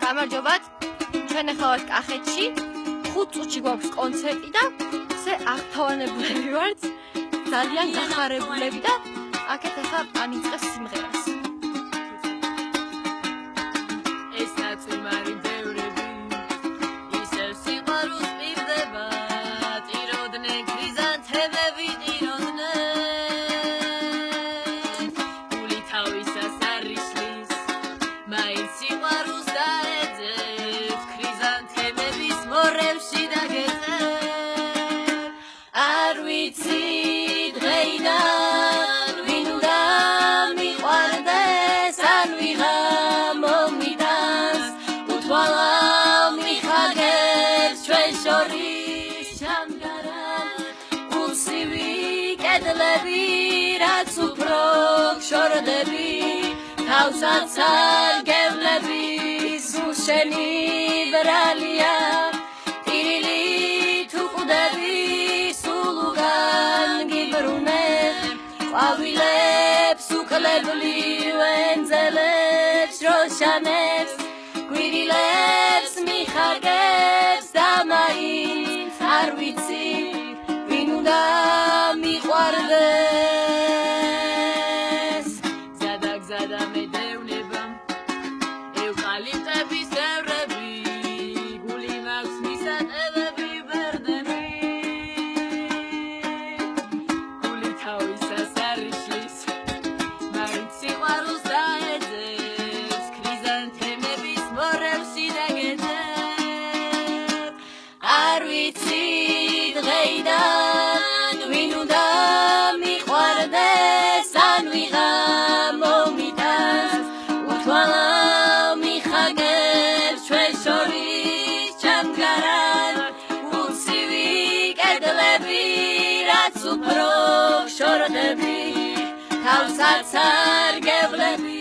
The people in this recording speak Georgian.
გამარჯობათ. ჩვენ ახლა ვართ კახეთში. 5 წუთში გვაქვს კონცერტი და ზე აღთავანებულები ვართ. ძალიან გახარებულები და აქეთ ახლა ამიწყებს სიმღერას. ეს ნაწიმარი ბევრები ისევ სიყვარულს პირდება ტიროდნენ ქრიზანთემები ტიროდნენ გული თავისას არ ისლის მაინც სიყვარულს დაეძებს ქრიზანთემების მორევში დაგეძებ არ ვიცი დღეიდან ვინ უნდა მიყვარდეს ან ვიღა მომიტანს უთვალა მიხაგებს ჩვენ შორის ჩამგარან უსივი კედლები რაც უფრო გშორდები თავსაც არ გევლები სულ შენი ბრალია ტირილით უყდები სულ უგან გიბრუნებ ყვავილებს უკლებლივ ენძელებს როშანებს გვირილებს მიხარგებს და მაინც არ ვიცი ვინ უნდა მიყვარდეს გზადაგზადა მედევნება ევკალიპტების ევრები გული მაქვს მისატევები ბერდები გული თავისას არ ისლის მაინც სიყვარულს დაეძებს ქრიზანთემების მორევში დაგეძებ არ ვიცი დღეიდან ვინ უნდა მიყვარდეს ან ვიღა მომიტანს უთვალა მიხაგებს ჩვენ შორის ჩამგარან უსივი კედლები რაც უფრო გშორდები თავსაც არ გევლები